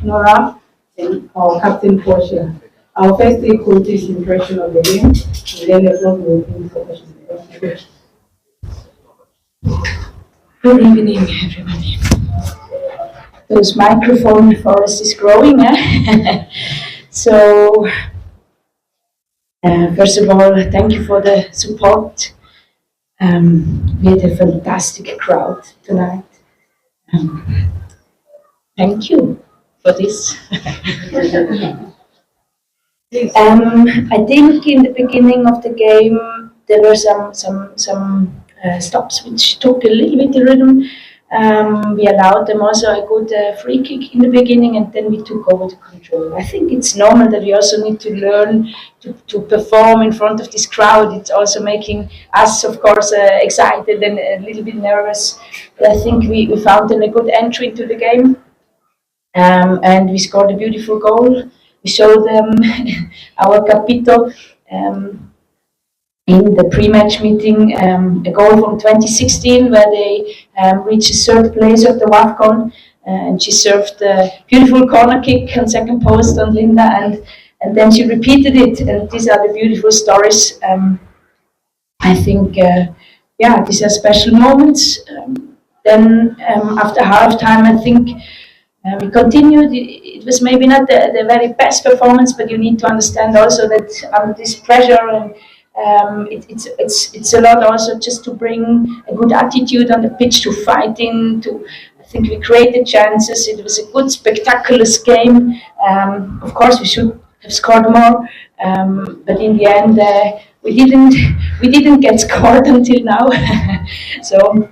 Nora and our captain for share. Our first day coach's impression of the game, and then the floor will be for questions. Good evening, everybody. Those microphone forest is growing, eh? So, first of all, thank you for the support. We had a fantastic crowd tonight. Thank you for this. I think in the beginning of the game there were some stops which took a little bit the rhythm. We allowed them also a good free kick in the beginning, and then we took over the control. I think it's normal that we also need to learn to perform in front of this crowd. It's also making us, of course, excited and a little bit nervous. But I think we found a good entry into the game, and we scored a beautiful goal. We showed them our capito in the pre-match meeting, a goal from 2016 where they reached third place of the WAFCON, and she served a beautiful corner kick on second post on Linda, and then she repeated it, and these are the beautiful stories. I think, these are special moments. Then after halftime, I think we continued. It was maybe not the very best performance, but you need to understand also that under this pressure, and it's a lot also just to bring a good attitude on the pitch, to fight in. I think we created chances. It was a good, spectacular game. Of course, we should have scored more, but in the end, we didn't get scored until now. So.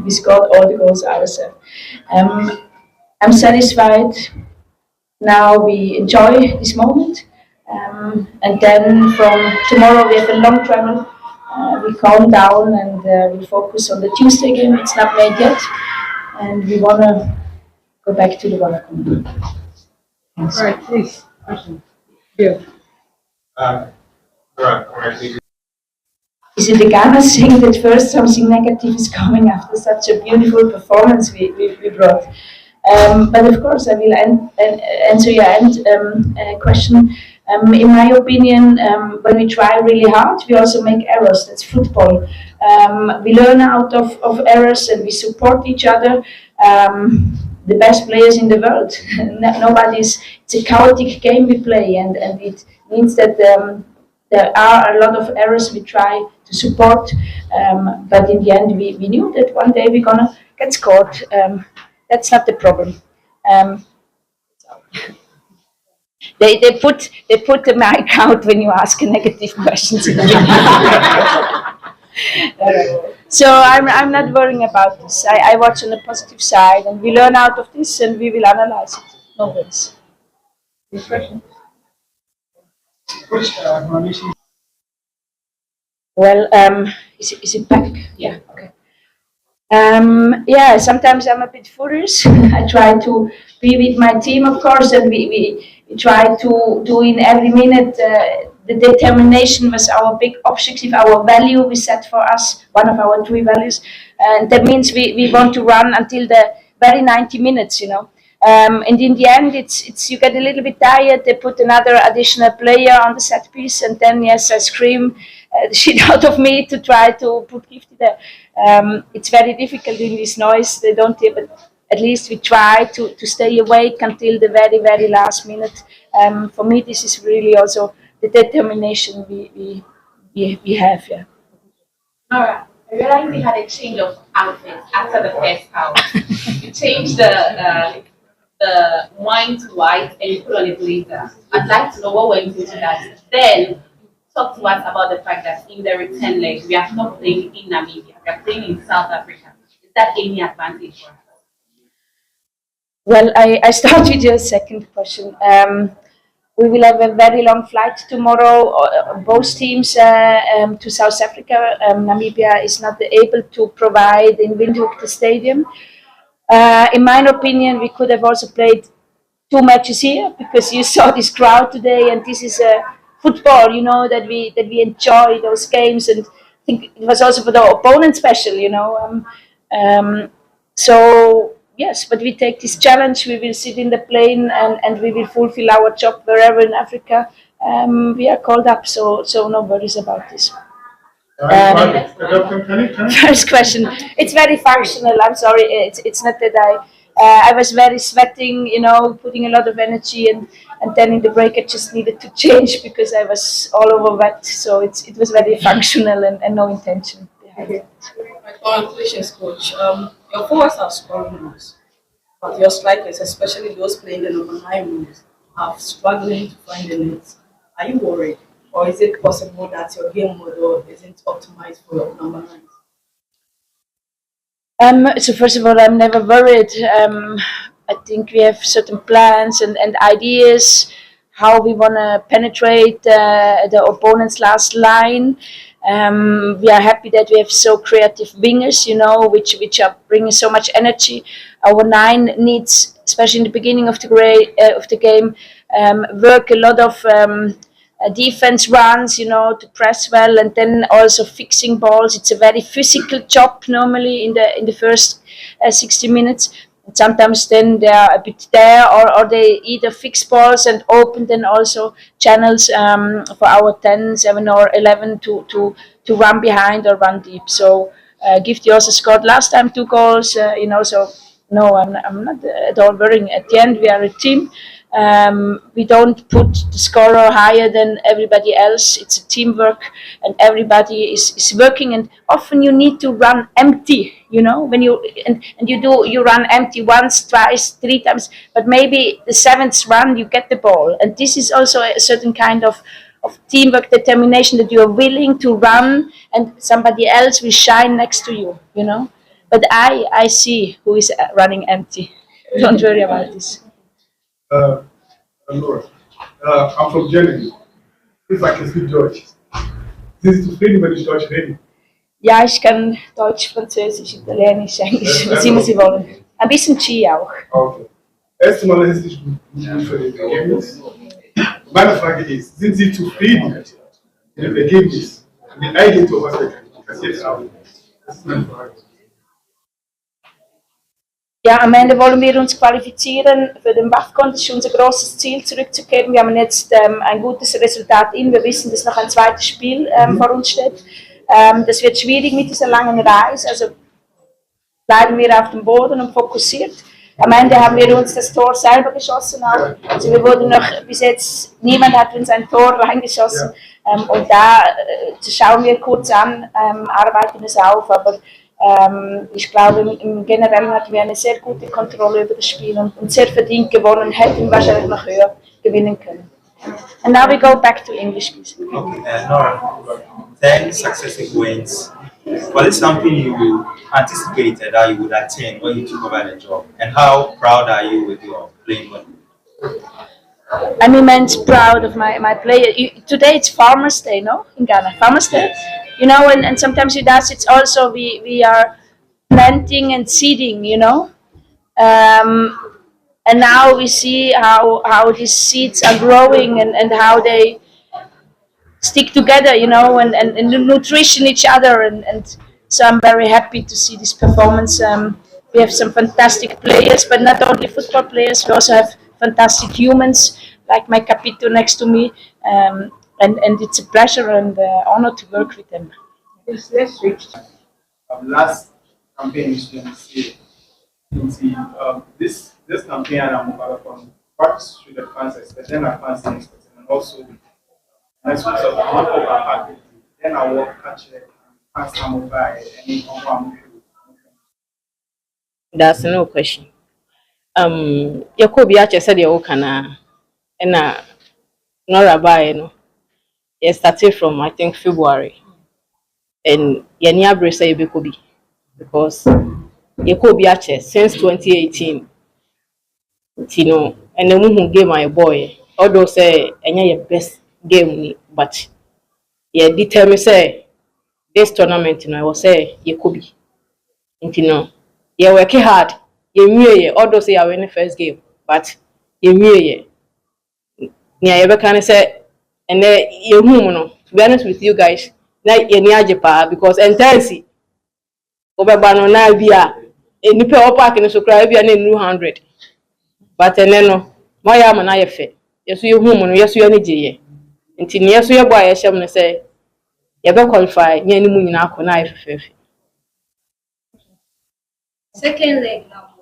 We scored all the goals ourselves. I'm satisfied. Now we enjoy this moment. And then from tomorrow we have a long travel. We calm down and we focus on the Tuesday game. It's not made yet. And we want to go back to the WAFCON. All right, please. Question. Yeah. Is it the Ghana saying that first something negative is coming after such a beautiful performance we brought? But of course, I will answer your question. In my opinion, when we try really hard, we also make errors. That's football. We learn out of errors and we support each other. The best players in the world. It's a chaotic game we play, and it means that there are a lot of errors we try to support, but in the end we knew that one day we're gonna get scored. That's not the problem. They put the mic out when you ask negative questions. So I'm not worrying about this. I watch on the positive side, and we learn out of this, and we will analyze it. No worries. Next question. Well, is it back? Yeah. Okay. Sometimes I'm a bit furious. I try to be with my team, of course, and we try to do in every minute. The determination was our big objective, our value we set for us, one of our 3 values, and that means we want to run until the very 90 minutes, and in the end, it's you get a little bit tired. They put another additional player on the set piece, and then yes, I scream the shit out of me to try to put Gifty there. It's very difficult in this noise. They don't hear, but at least we try to stay awake until the very, very last minute. For me, this is really also the determination we have. Yeah. Nora, I realized we had a change of outfits after the first half. You changed the wine to white and you put on a blazer. I'd like to know what went into that. Then talk to us about the fact that in the return leg, we are not playing in Namibia, we are playing in South Africa. Is that any advantage for us? Well, I start with your second question. We will have a very long flight tomorrow, both teams to South Africa. Namibia is not able to provide in Windhoek the stadium. In my opinion, we could have also played 2 matches here, because you saw this crowd today, and this is football, that we enjoy those games, and I think it was also for the opponent special, So yes, but we take this challenge. We will sit in the plane and we will fulfill our job wherever in Africa we are called up. So no worries about this. First question. It's very functional. I'm sorry. It's not that I was very sweating, putting a lot of energy, and then in the break I just needed to change because I was all over wet. So it was very functional and no intention behind it. Congratulations, coach. Your forwards have scored rules, but your strikers, especially those playing the number 9 rules, are struggling to find the nets. Are you worried? Or is it possible that your game model isn't optimized for your number 9? So first of all, I'm never worried. I think we have certain plans and ideas how we want to penetrate the opponent's last line. We are happy that we have so creative wingers, which are bringing so much energy. Our 9 needs, especially in the beginning of the game, work a lot of defense runs, to press well, and then also fixing balls. It's a very physical job normally in the first 60 minutes. And sometimes then they are a bit there, or they either fix balls and open then also channels for our 10, 7 or 11 to run behind or run deep. So Gifty also scored last time 2 goals, so no, I'm not at all worrying. At the end, we are a team. We don't put the scorer higher than everybody else. It's a teamwork, and everybody is working. And often you need to run empty. When you you run empty once, twice, 3 times. But maybe the 7th run you get the ball, and this is also a certain kind of teamwork, determination, that you are willing to run, and somebody else will shine next to you. But I see who is running empty. Don't worry about this. Nora, I'm from Germany. If I can speak Deutsch. Sind Sie zufrieden, wenn ich Deutsch rede? Ja, ich kann Deutsch, Französisch, Italienisch, Englisch, was immer Sie wollen. Ein bisschen Ski auch. Okay. Erst einmal herzlichen Glückwunsch für das Ergebnis. Meine Frage ist, sind Sie zufrieden mit dem Ergebnis? Mit dem Eigentor, was wir kassiert haben? Das ist meine Frage. Ja, am Ende wollen wir uns qualifizieren für den WAFCON. Das ist unser großes Ziel, zurückzukehren. Wir haben jetzt ein gutes Resultat in. Wir wissen, dass noch ein zweites Spiel vor uns steht. Das wird schwierig mit dieser langen Reise. Also bleiben wir auf dem Boden und fokussiert. Am Ende haben wir uns das Tor selber geschossen auch. Also wir wurden noch, bis jetzt, niemand hat uns ein Tor reingeschossen. Und da schauen wir kurz an, arbeiten es auf. Aber ich glaube, im Generellen hatten wir eine sehr gute Kontrolle über das Spiel und sehr verdient gewonnen, hätten wahrscheinlich noch höher gewinnen können. And now we go back to English, please. Okay, Nora, 10 successive wins. Was it something you anticipated that you would attain when you took over the job? And how proud are you with your playing? I'm immensely proud of my player. Today it's Farmers' Day, no? In Ghana, Farmers' Day. And sometimes with us it's also we are planting and seeding, and now we see how these seeds are growing and how they stick together, and nutrition each other, and so I'm very happy to see this performance. We have some fantastic players, but not only football players, we also have fantastic humans, like my capito next to me, and it's a pleasure and honor to work with them. Let's switch. Last campaign is going to see this campaign I'm on what should the fans expect, then our fans expect, and also next week of the then I will catch it and pass them by any confirm. That's no question. Yakobi Ache said you can and Nora by it started from I think February. And Yania Bresa Yakobi because Yakobi Ache since 2018. And the one who gave my boy, although say your best game, but yeah, determine say this tournament, I will say Yakobi. You working hard, you although say I win the first game, but you near can say, and then you to be honest with you guys, like because intensity over Namibia, nipa o park ni so kra bia na 200 but no mo ya ma na ye fe yeso ye hu mu no yeso ye ne giye nti ne yeso ye bo a ye hyem no say ye be qualify nya ni mu nyina akọ na ye fefefe. Second leg now.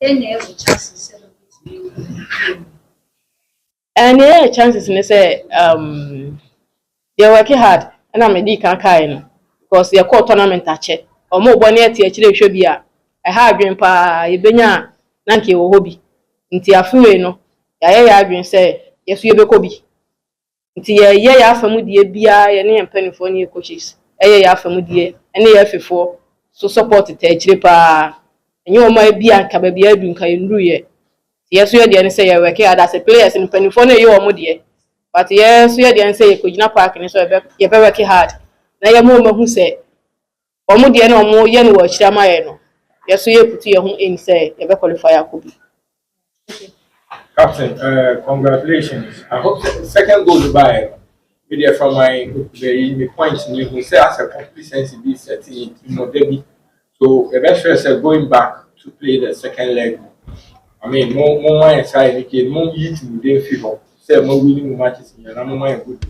Then you have a chance to celebrate. And yeah, chances in say they working hard and I'm a D can kind because your call tournament at check or more bonnet actually should be a hard dream pa benya nanki wo hobby nti afuwe no ya dream say yes you be kobi nti ya afamu die bia ye ne mpanifo ne coaches ya afamu die ene ya fefo so support te actually pa enye o ma bia nka ba bia adu nka yendru ye yes you dey say you working hard as a players in mpanifo ne ye o mo die. But yes, we are the answer. You could not park in so you better work hard. Now your mom who say, Omudia no more yen watch Ramayano. Yes, we put your home in say, you better qualify. Could be. Captain, congratulations. I hope the second goal by media from the points you who say as a complete sense in this setting, Debbie. So the best is going back to play the second leg. I mean, more inside the game, more eat to the feel. Say more winning matches in your number good.